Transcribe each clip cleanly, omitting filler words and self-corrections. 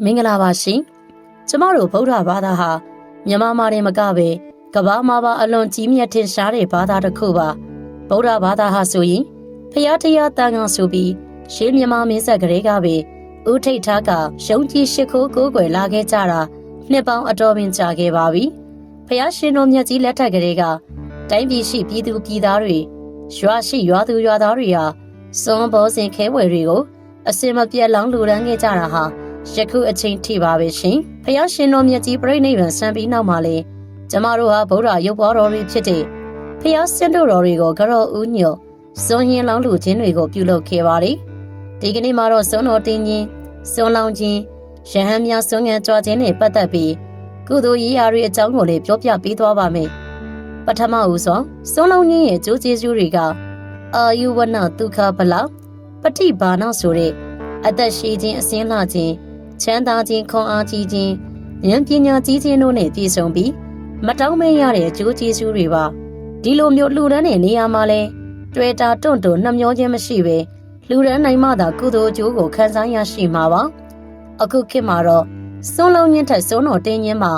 မင်္ဂလာပါရှင်ကျမတို့ဗုဒ္ဓဘာသာဟာမြန်မာမှာတင်မကပဲကမ္ဘာမှာပါအလွန်ကြီးမြတ်ထင်ရှားတဲ့ဘာသာတစ်ခုပါဗုဒ္ဓဘာသာဟာဆိုရင်ဖျားတရားတန်ခါဆိုပြီးရှေးမြန်မာမင်းဆက်ကလေးကပဲဥထိတ်ထားကရှုံးကြီးရှိခိုးကိုးကွယ်လာခဲ့ကြတာနှစ်ပေါင်းအတော်ပင်ကြာခဲ့ပါပြီဖျားရှင်တော်မြတ်ကြီးလက်ထက်ကလေးကတိုင်းပြည်ရှိပြည်သူပြည်သားတွေရွာရှိရွာသူရွာသားတွေဟာစွန်ဘောစင်ခဲဝယ်တွေကိုအစင်မပြတ်လောင်းလူရန်ခဲ့ကြတာဟာယခုအချိန်ထိပါပဲရှင်ဖျားရှင်တော်မြတ်ကြီးပြိဋိဘံစံပြီးနောက်မှာလေကျမတို့ဟာဗုဒ္ဓရုပ်ပွားတော်တွေဖြစ်တဲ့ဖျားစင်တို့တော်တွေကိုကြော့ဦးညွတ်စွန်ရင်လောင်းလူချင်းတွေကိုပြုလုပ်ခဲ့ပါတယ်ဒီကနေ့မှာတော့စွန်တော်တင်းချင်းစွန်လောင်းချင်းရဟန်းများစွန်ငံကြွားခြင်းနဲ့ပတ်သက်ပြီးကုသိုလ်ရေးရာတွေအကြောင်းကိုလည်းပြောပြပေးသွားပါမယ်ပထမဦးဆုံးစွန်လောင်းချင်းရဲ့ကျိုးကျေးဇူးတွေကအာယုဝနဒုက္ခဗလပฏิဘာနာဆိုတဲ့အသက်ရှိခြင်းအစင်းလှခြင်းချမ်းသာခြင်းခွန်အားကြီးခြင်းဉာဏ်ပညာကြီးခြင်းတို့နဲ့ပြည့်စုံပြီးမတောင်းမရတဲ့အကျိုးကျေးဇူးတွေပါဒီလိုမျိုးလှူဒန်းတဲ့နေရာမှာလဲတွေ့တာတွန့်တွန့်နှမျောခြင်းမရှိပဲလှူဒန်းနိုင်မှသာကုသိုလ်အကျိုးကိုခံစားရရှိမှာပါအခုခေတ်မှာတော့စွန်းလုံးချင်းထက်စွန်းတော်တင်းချင်းမှာ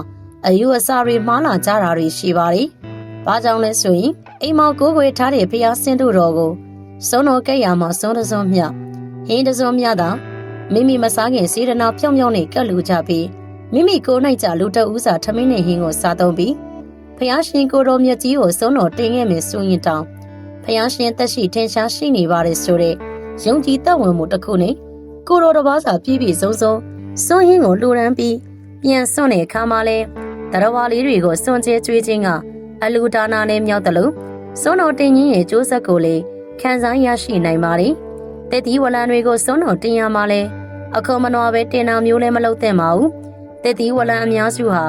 အယူအဆတွေမှားလာကြတာတွေရှိပါတယ်ဘာကြောင့်လဲဆိုရင်အိမ်မောင်ကိုယ်ွယ်ထားတဲ့ဘုရားဆင်းတို့တော်ကိုစွန်းတော်ကဲ့ရမှာစွန်းတစွန်းမြဟင်းတစွန်းမြသာမိမိမစားခင်စေတနာဖြောင်းဖြောင်းနဲ့ကတ်လူကြပြီးမိမိကိုယ်၌ကြလူတအူးစာထမင်းနဲ့ဟင်းကိုစားသုံးပြီးဖျားရှင်ကိုတော်မြတ်ကြီးကိုစွန်းတော်တင်ခဲ့မယ်ဆိုရင်တောင်ဖျားရှင်သက်ရှိထင်ရှားရှိနေပါတယ်ဆိုတဲ့ယုံကြည်သက်ဝင်မှုတစ်ခုနဲ့ကိုတော်တစ်ပါးစာပြည့်ပြည့်စုံစုံစွန်းဟင်းကိုလှူဒန်းပြီးပြန်စွန့်တဲ့အခါမှာလဲတရားဝါလေးတွေကိုစွန့်ကျဲကျွေးခြင်းကအလူဒါနာနဲ့မြောက်တယ်လို့စွန်းတော်တင်ကြီးရဲ့ကျိုးဆက်ကိုလေခံစားရရှိနိုင်ပါတယ်တက်တီဝလံတွေကိုစွန်းတော်တင်ရမှာလဲအခုမနှောပဲတင်အောင်မျိုးလည်းမလုပ်သင့်ပါဘူးတက်တီဝလံအများစုဟာ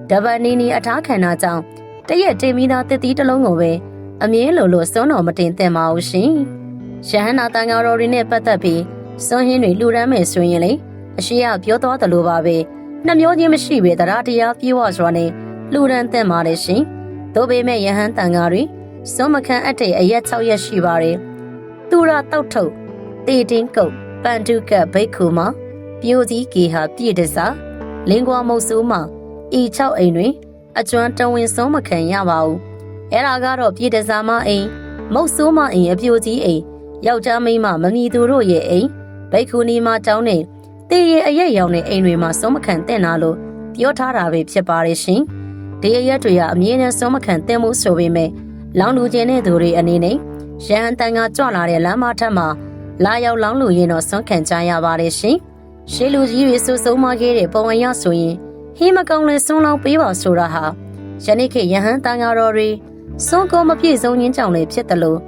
ဒဗနီနီအထားခံတာကြောင့်တရက်တင်ပြီးသားတက်တီတစ်လုံးကိုပဲအမြဲလိုစွန်းတော်မတင်သင့်ပါဘူးရှင်ရဟန္တာတန်ဃာတော်တွေနဲ့ပတ်သက်ပြီးစွန်းဟင်းတွေလှူဒန်းမယ်ဆိုရင်လေအရှိရပြောသွားသလိုပါပဲနှမျောခြင်းမရှိပဲတရားတရားပြေဝစွာနဲ့လှူဒန်းသင့်ပါတယ်ရှင်သို့ပေမဲ့ယဟန်တန်ဃာတွေစွန်းမခံအပ်တဲ့အရက်6ရက်ရှိပါတယ်သူရတောက်ထုတ်တေတင်းကုတ်ပန်တုကဘိက္ခုမှာပြိုစည်းကေဟာပြည့်တစားလင်းကွာမုတ်ဆိုးမှာဤ6အိမ်တွင်အကျွမ်းတဝင်းစွန်းမခံရပါဘူးအဲ့ဒါကတော့ပြည့်တစားမအိမ်မုတ်ဆိုးမအိမ်အပြိုကြီးအိမ်ယောက်ျားမိန်းမမမီသူတို့ရဲ့အိမ်ဘိက္ခုနီမှာကျောင်းနေတေးရဲ့အရက်ရောင်တဲ့အိမ်တွေမှာစွန်းမခံတဲ့နာလို့ပြောထားတာပဲဖြစ်ပါတယ်ရှင်ဒီအရက်တွေကအမြဲတမ်းစွန်းမခံတဲ့မှုဆိုပေမဲ့လောင်းလူကျင်တဲ့သူတွေအနေနဲ့ရဟန်းတန်ကကြွလာတဲ့လမ်းမထက်မှာလာရောက်လောင်းလူရင်တော့စွန့်ခံကြရပါတယ်ရှင်ရှေးလူကြီးတွေဆူဆုံးမခဲ့တဲ့ပုံအရဆိုရင်ဟင်းမကောင်းလဲစွန့်လောင်းပေးပါဆိုတာဟာယနေ့ခေတ်ယဟန်တန်ဃာတော်တွေစွန့်ကောမပြည့်စုံခြင်းကြောင့်လည်းဖြစ်တယ်လို့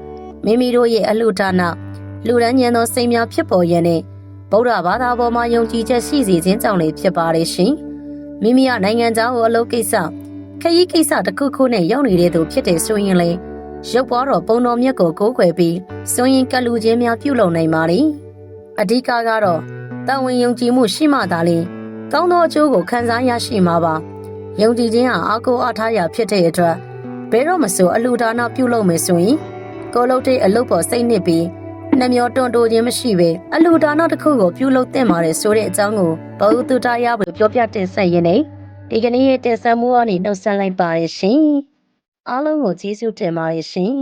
မိမိတို့ရဲ့အလှဒါနလူရန်ဉဏ်သောစိတ်များဖြစ်ပေါ်ရတဲ့ဗုဒ္ဓဘာသာပေါ်မှာယုံကြည်ချက်ရှိစေခြင်းကြောင့်လည်းဖြစ်ပါတယ်ရှင်မိမိကနိုင်ငံသားကိုအလုပ်ကိစ္စခရီးကိစ္စတစ်ခုခုနဲ့ရောက်နေတဲ့သူဖြစ်တယ်ဆိုရင်လေရုပ်ပွားတော်ပုံတော်မြတ်ကိုကိုးကွယ်ပြီးစွန့်ရင်ကလူချင်းများပြုလုပ်နိုင်ပါတယ်အဓိကကတော့တာဝန်ယုံကြည်မှုရှိမှသာလျှင်ကောင်းသောအကျိုးကိုခံစားရရှိမှာပါယုံကြည်ခြင်းဟာအားကိုးအားထားရာဖြစ်တဲ့အတွက်ဘယ်တော့မှဆိုအလှဒါနပြုလုပ်မယ်ဆိုရင်ကိုလုပ်တဲ့အလုပ်ပေါ်စိတ်နှစ်ပြီးနှမျောတွန့်တိုးခြင်းမရှိပဲအလှဒါနတစ်ခုကိုပြုလုပ်သင့်ပါတယ်ဆိုတဲ့အကြောင်းကိုဘဝတုတရပဲပြောပြတင်ဆက်ရင်းနဲ့ဒီကနေ့ရဲ့တင်ဆက်မှုကနေနှုတ်ဆက်လိုက်ပါရရှင်အားလုံးကိုကျေးဇူးတင်ပါတယ်ရှင်